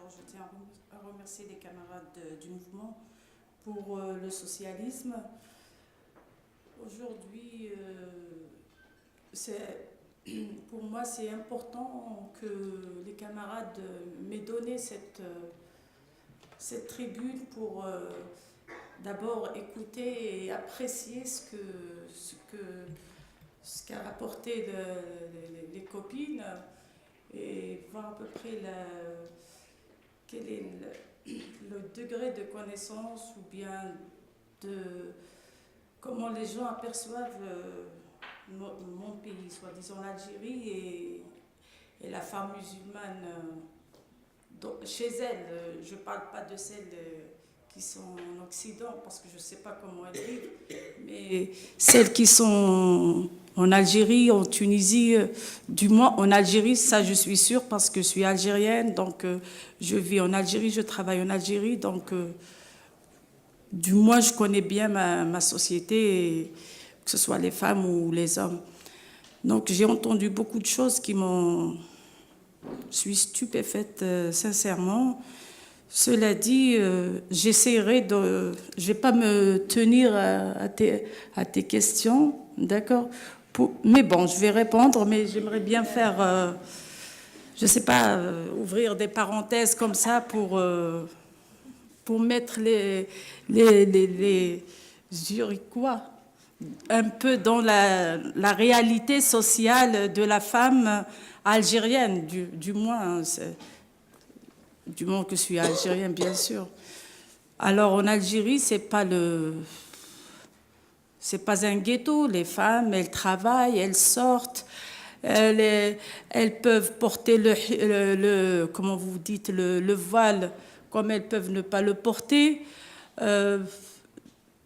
je tiens à remercier les camarades du mouvement pour le socialisme. Aujourd'hui, pour moi, c'est important que les camarades m'aient donné cette tribune pour d'abord écouter et apprécier ce qu'a rapporté les copines et voir à peu près quel est le degré de connaissance ou bien de comment les gens aperçoivent mon pays, soit disant l'Algérie et la femme musulmane chez elle. Je ne parle pas de celles qui sont en Occident parce que je ne sais pas comment elles vivent, mais celles qui sont en Algérie, en Tunisie, du moins en Algérie, ça je suis sûre parce que je suis algérienne, donc je vis en Algérie, je travaille en Algérie, donc du moins je connais bien ma société, que ce soit les femmes ou les hommes. Donc j'ai entendu beaucoup de choses qui m'ont... Je suis stupéfaite, sincèrement. Cela dit, j'essaierai de... Je ne vais pas me tenir à tes questions, d'accord? Mais bon, je vais répondre, mais j'aimerais bien faire, je ne sais pas, ouvrir des parenthèses comme ça pour mettre les Zurichois un peu dans la réalité sociale de la femme algérienne, du moins, du moment que je suis algérienne, bien sûr. Alors en Algérie, c'est pas un ghetto. Les femmes, elles travaillent, elles sortent, elles peuvent porter comment vous dites, le voile, comme elles peuvent ne pas le porter.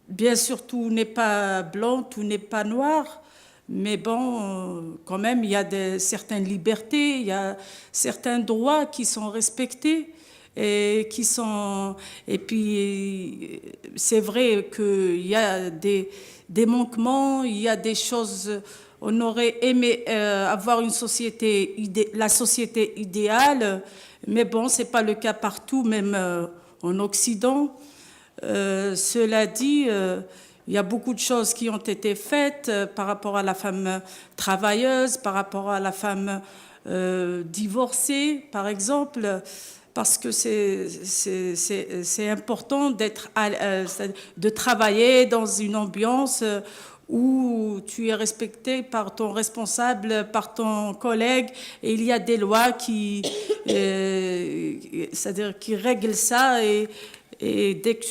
Bien sûr, tout n'est pas blanc, tout n'est pas noir, mais bon, quand même, il y a certaines libertés, il y a certains droits qui sont respectés et Et puis, c'est vrai qu'il y a des manquements, il y a des choses. On aurait aimé avoir la société idéale, mais bon, c'est pas le cas partout, même en Occident. Cela dit, il y a beaucoup de choses qui ont été faites par rapport à la femme travailleuse, par rapport à la femme divorcée, par exemple, parce que c'est important de travailler dans une ambiance où tu es respecté par ton responsable, par ton collègue, et il y a des lois c'est-à-dire qui règlent ça et dès que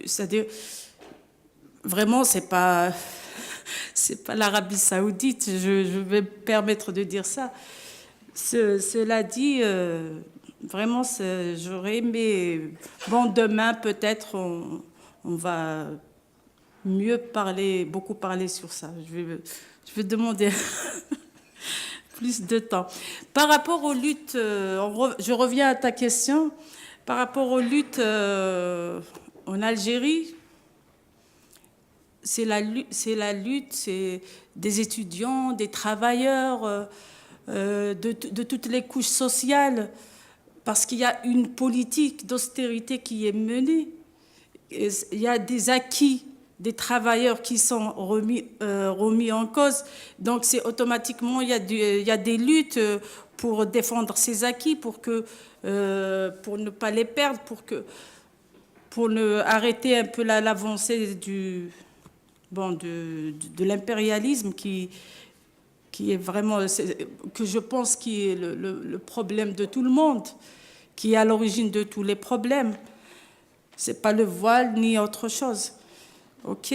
c'est-à-dire, vraiment, c'est pas l'Arabie Saoudite, je vais me permettre de dire ça. Cela dit, vraiment, j'aurais aimé... Bon, demain, peut-être, on va beaucoup parler sur ça. Je vais demander plus de temps. Par rapport aux luttes, je reviens à ta question. Par rapport aux luttes en Algérie, c'est la lutte, c'est des étudiants, des travailleurs, de toutes les couches sociales, parce qu'il y a une politique d'austérité qui est menée. Il y a des acquis des travailleurs qui sont remis en cause. Donc, c'est automatiquement, il y a des luttes pour défendre ces acquis, pour ne pas les perdre, pour arrêter un peu l'avancée de l'impérialisme qui est vraiment, que je pense qui est le problème de tout le monde, qui est à l'origine de tous les problèmes. C'est pas le voile ni autre chose. OK.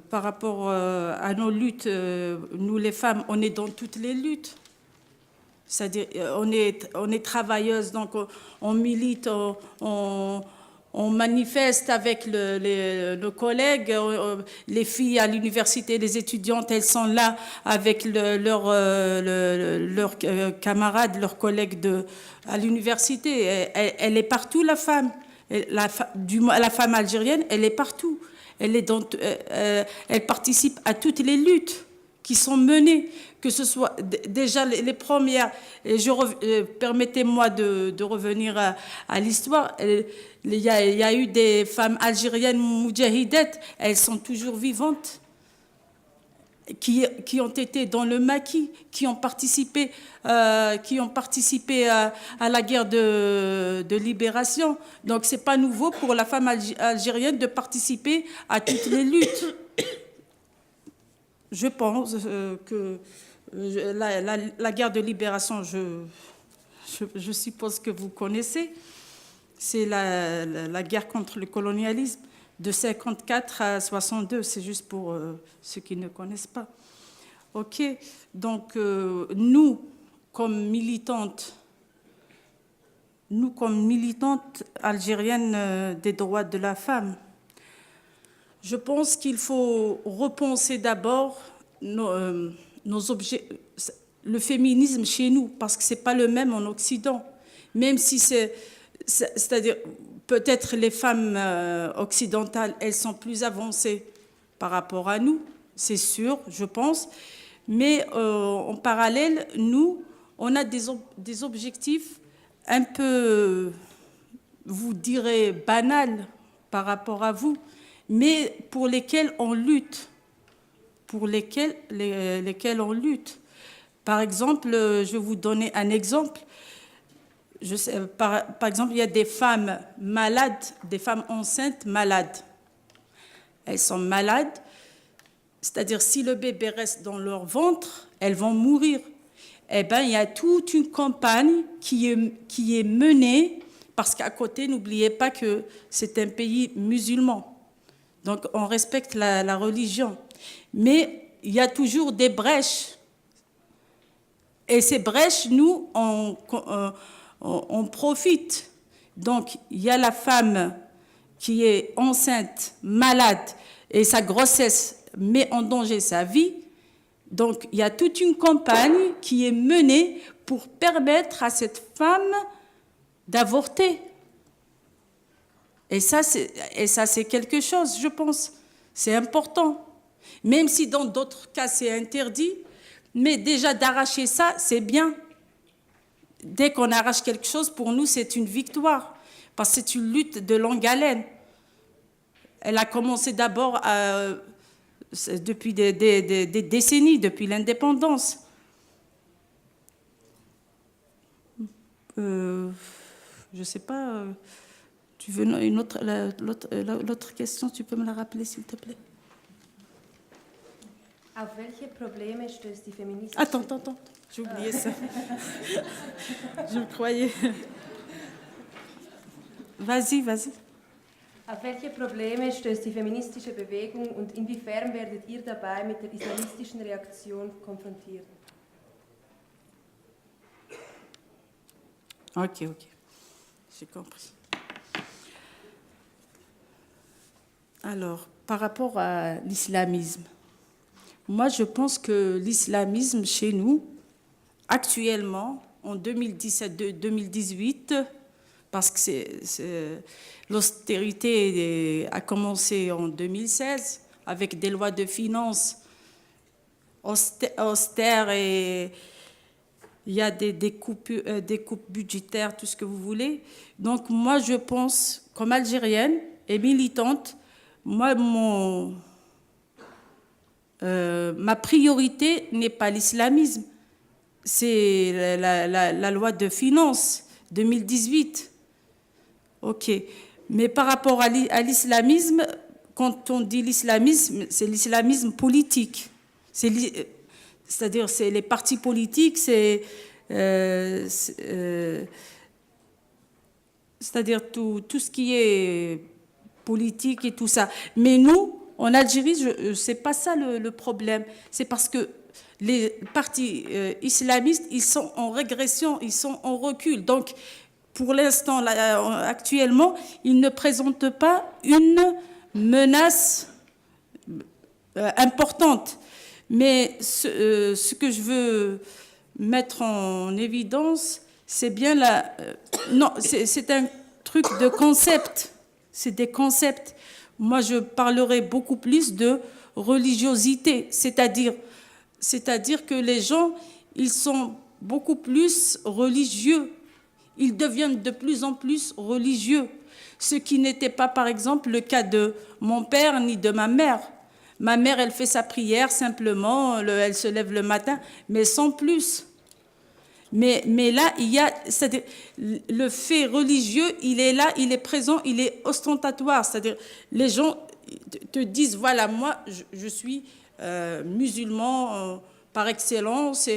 Par rapport à nos luttes, nous les femmes, on est dans toutes les luttes. C'est-à-dire, on est travailleuses, donc on milite, on manifeste avec nos collègues. Les filles à l'université, les étudiantes, elles sont là avec leurs camarades, leurs collègues à l'université. Elle est partout, la femme. La femme algérienne, elle est partout. Elle participe à toutes les luttes qui sont menées, que ce soit déjà les premières, et permettez-moi de revenir à l'histoire, il y a eu des femmes algériennes moudjahidettes, elles sont toujours vivantes, qui ont été dans le maquis, qui ont participé à la guerre de libération. Donc c'est pas nouveau pour la femme algérienne de participer à toutes les luttes. Je pense que la guerre de libération, je suppose que vous connaissez, c'est la guerre contre le colonialisme de 54 à 62, c'est juste pour ceux qui ne connaissent pas. Ok, donc nous, comme militantes algériennes des droits de la femme, je pense qu'il faut repenser d'abord nos objets, le féminisme chez nous, parce que ce n'est pas le même en Occident. Même si c'est-à-dire, peut-être les femmes occidentales, elles sont plus avancées par rapport à nous, c'est sûr, je pense. Mais en parallèle, nous, on a des objectifs un peu, vous direz, banals par rapport à vous, mais pour lesquels on lutte. Lesquels on lutte. Par exemple, je vais vous donner un exemple. Par exemple, il y a des femmes malades, des femmes enceintes malades. Elles sont malades, c'est-à-dire si le bébé reste dans leur ventre, elles vont mourir. Eh bien, il y a toute une campagne qui est menée, parce qu'à côté, n'oubliez pas que c'est un pays musulman. Donc, on respecte la religion. Mais il y a toujours des brèches. Et ces brèches, nous, on profite. Donc, il y a la femme qui est enceinte, malade, et sa grossesse met en danger sa vie. Donc, il y a toute une campagne qui est menée pour permettre à cette femme d'avorter. Et ça, c'est quelque chose, je pense. C'est important. Même si dans d'autres cas, c'est interdit, mais déjà d'arracher ça, c'est bien. Dès qu'on arrache quelque chose, pour nous, c'est une victoire. Parce que c'est une lutte de longue haleine. Elle a commencé d'abord depuis des décennies, depuis l'indépendance. Je ne sais pas, tu veux l'autre question, tu peux me la rappeler, s'il te plaît? Auf welche Probleme stößt die feministische... Attends, j'ai oublié ça. Je me croyais. Vas-y. Auf welche Probleme stößt die feministische Bewegung und inwiefern werdet ihr dabei mit der islamistischen Reaktion konfrontiert? Ok, j'ai compris. Alors, par rapport à l'islamisme, moi je pense que l'islamisme chez nous, actuellement, en 2017-2018, parce que l'austérité a commencé en 2016 avec des lois de finances austères et il y a des coupes budgétaires, tout ce que vous voulez. Donc moi je pense, comme Algérienne et militante, moi ma priorité n'est pas l'islamisme, c'est la loi de finances 2018. Ok, mais par rapport à l'islamisme, quand on dit l'islamisme, c'est l'islamisme politique. C'est-à-dire, c'est les partis politiques, c'est-à-dire tout ce qui est politique et tout ça. Mais nous, en Algérie, c'est pas ça le problème. C'est parce que les partis islamistes, ils sont en régression, ils sont en recul. Donc, pour l'instant, actuellement, ils ne présentent pas une menace importante. Mais ce que je veux mettre en évidence, c'est bien non, c'est un truc de concept. C'est des concepts. Moi, je parlerai beaucoup plus de religiosité, c'est-à-dire C'est-à-dire que les gens, ils sont beaucoup plus religieux. Ils deviennent de plus en plus religieux. Ce qui n'était pas, par exemple, le cas de mon père ni de ma mère. Ma mère, elle fait sa prière simplement, elle se lève le matin, mais sans plus. Mais là, il y a le fait religieux, il est là, il est présent, il est ostentatoire. C'est-à-dire, les gens te disent, voilà, moi, je suis musulman par excellence,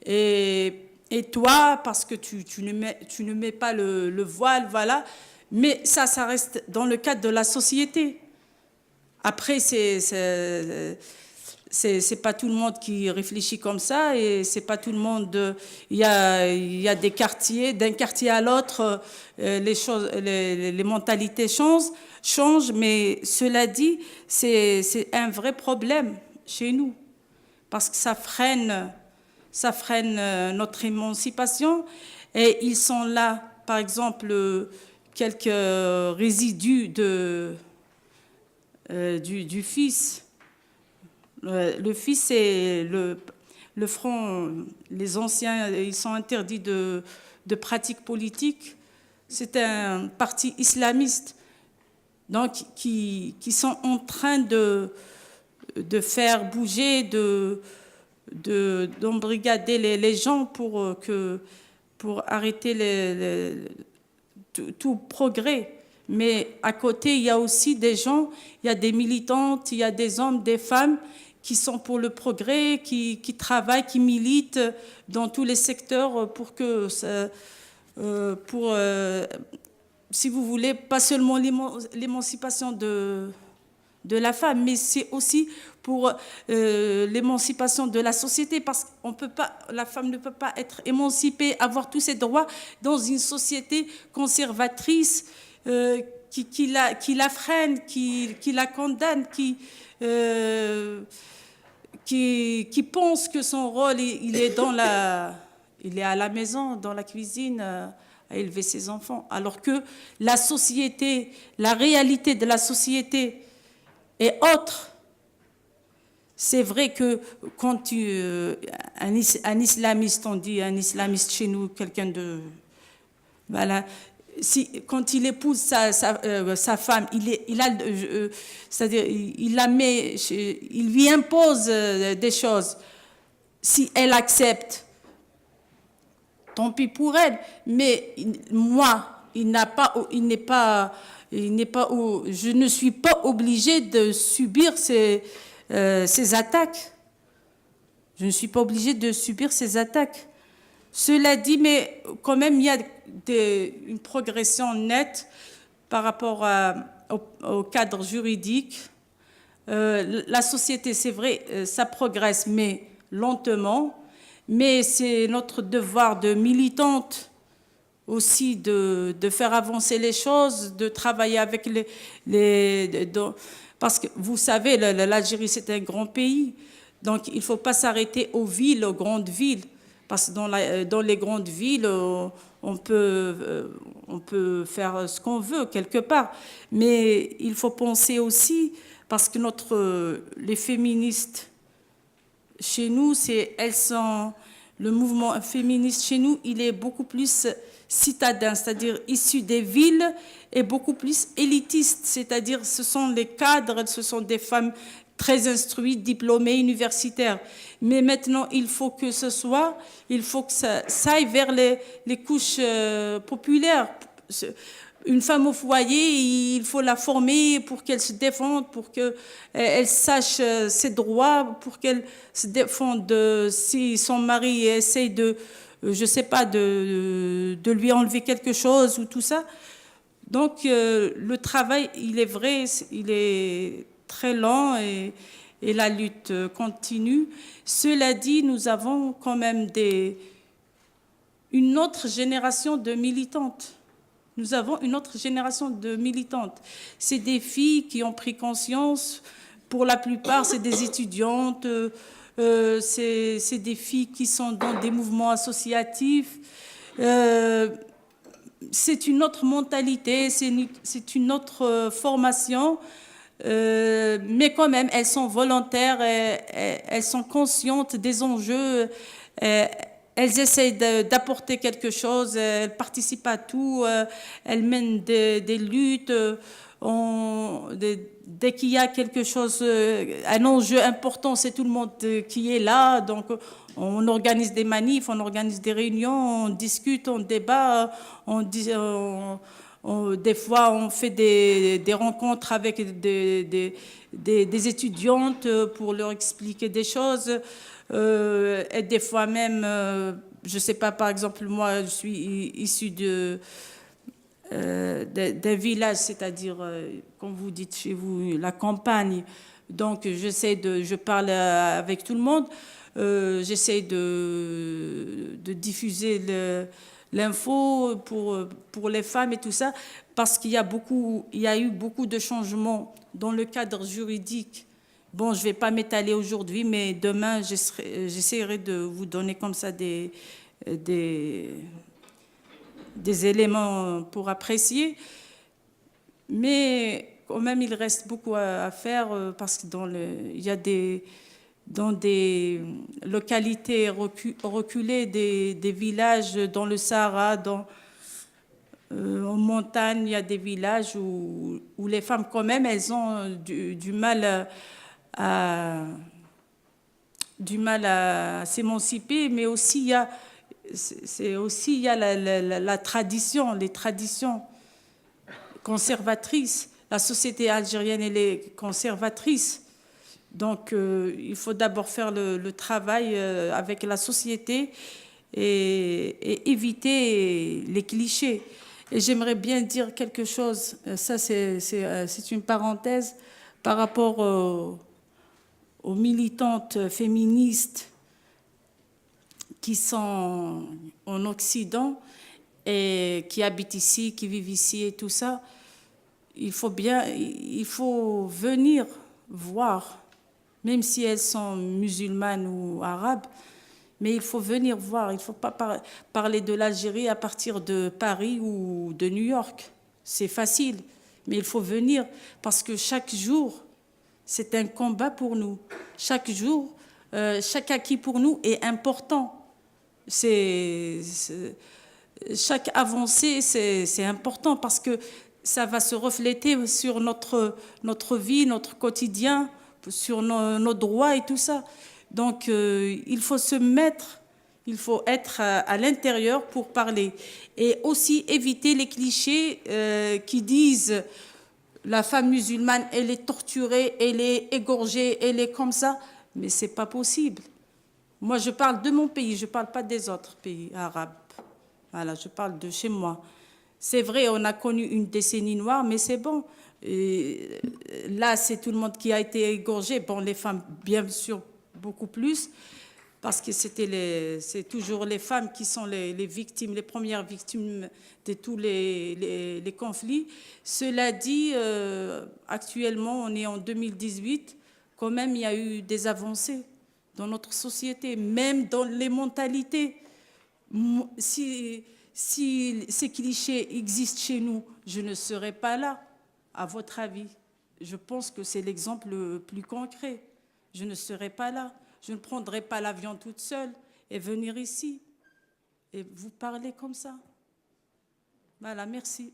et toi, parce que tu ne mets pas le voile, voilà. Mais ça reste dans le cadre de la société. Après, c'est pas tout le monde qui réfléchit comme ça, et c'est pas tout le monde. Il y a des quartiers, d'un quartier à l'autre, les mentalités changent, mais cela dit, c'est un vrai problème chez nous, parce que ça freine notre émancipation, et ils sont là, par exemple, quelques résidus du fils. Le fils, c'est le front. Les anciens, ils sont interdits de pratiques politiques. C'est un parti islamiste, donc qui sont en train de faire bouger, d'embrigader les gens pour arrêter tout progrès. Mais à côté, il y a aussi des gens, il y a des militantes, il y a des hommes, des femmes qui sont pour le progrès, qui travaillent, qui militent dans tous les secteurs pour que si vous voulez, pas seulement l'émancipation de la femme, mais c'est aussi pour l'émancipation de la société, parce qu'on peut pas, la femme ne peut pas être émancipée, avoir tous ses droits dans une société conservatrice qui la freine, qui la condamne, qui pense que son rôle, il est à la maison, dans la cuisine, à élever ses enfants, alors que la société, la réalité de la société est autre. C'est vrai que quand un islamiste, on dit un islamiste chez nous, quelqu'un de... Voilà. Quand il épouse sa femme, c'est-à-dire il lui impose des choses. Si elle accepte, tant pis pour elle. Mais moi, je ne suis pas obligée de subir ces attaques. Je ne suis pas obligée de subir ces attaques. Cela dit, mais quand même, il y a une progression nette par rapport au cadre juridique. La société, c'est vrai, ça progresse, mais lentement. Mais c'est notre devoir de militante aussi de faire avancer les choses, de travailler avec parce que vous savez, l'Algérie, c'est un grand pays. Donc, il ne faut pas s'arrêter aux villes, aux grandes villes. Parce que dans les grandes villes, on peut faire ce qu'on veut quelque part. Mais il faut penser aussi, parce que les féministes chez nous, le mouvement féministe chez nous, il est beaucoup plus citadin, c'est-à-dire issu des villes, et beaucoup plus élitiste, c'est-à-dire ce sont les cadres, ce sont des femmes très instruites, diplômées, universitaires. Mais maintenant, il faut que ça aille vers les couches populaires. Une femme au foyer, il faut la former pour qu'elle se défende, pour qu'elle sache ses droits, pour qu'elle se défende si son mari essaye je sais pas, de lui enlever quelque chose ou tout ça. Donc, le travail, il est vrai, il est très lent et la lutte continue. Cela dit, nous avons quand même une autre génération de militantes. Nous avons une autre génération de militantes. C'est des filles qui ont pris conscience. Pour la plupart, c'est des étudiantes. C'est des filles qui sont dans des mouvements associatifs. C'est une autre mentalité, c'est une autre formation. Mais quand même, elles sont volontaires, elles sont conscientes des enjeux, elles essayent d'apporter quelque chose, elles participent à tout, elles mènent des luttes. Dès qu'il y a quelque chose, un enjeu important, c'est tout le monde qui est là. Donc, on organise des manifs, on organise des réunions, on discute, on débat, des fois, on fait des rencontres avec des étudiantes pour leur expliquer des choses. Et des fois même, je ne sais pas, par exemple, moi, je suis issue d'un village, c'est-à-dire, comme vous dites chez vous, la campagne. Donc, je parle avec tout le monde. J'essaie de diffuser l'info pour les femmes et tout ça, parce qu'il y a eu beaucoup de changements dans le cadre juridique. Bon, je ne vais pas m'étaler aujourd'hui, mais demain, j'essaierai de vous donner comme ça des éléments pour apprécier. Mais quand même, il reste beaucoup à faire parce que il y a dans des localités reculées, des villages dans le Sahara, en montagne, il y a des villages où les femmes, quand même, elles ont du mal à s'émanciper, mais aussi il y a la tradition, les traditions conservatrices. La société algérienne, elle est conservatrice. Donc, il faut d'abord faire le travail avec la société et éviter les clichés. Et j'aimerais bien dire quelque chose, ça c'est une parenthèse, par rapport aux militantes féministes qui sont en Occident et qui habitent ici, qui vivent ici et tout ça. Il faut venir voir, même si elles sont musulmanes ou arabes, mais il faut venir voir. Il ne faut pas parler de l'Algérie à partir de Paris ou de New York. C'est facile, mais il faut venir parce que chaque jour, c'est un combat pour nous. Chaque jour, chaque acquis pour nous est important. Chaque avancée, c'est important parce que ça va se refléter sur notre vie, notre quotidien, sur nos droits et tout ça. Donc, il faut être à l'intérieur pour parler. Et aussi éviter les clichés qui disent la femme musulmane, elle est torturée, elle est égorgée, elle est comme ça. Mais ce n'est pas possible. Moi, je parle de mon pays, je ne parle pas des autres pays arabes. Voilà, je parle de chez moi. C'est vrai, on a connu une décennie noire, mais c'est bon. Et là, c'est tout le monde qui a été égorgé. Bon, les femmes, bien sûr, beaucoup plus, parce que c'est toujours les femmes qui sont les victimes, les premières victimes de tous les conflits. Cela dit, actuellement, on est en 2018, quand même, il y a eu des avancées dans notre société, même dans les mentalités. Si ces clichés existent chez nous, je ne serais pas là, à votre avis. Je pense que c'est l'exemple le plus concret. Je ne serais pas là. Je ne prendrais pas l'avion toute seule et venir ici et vous parler comme ça. Voilà, merci.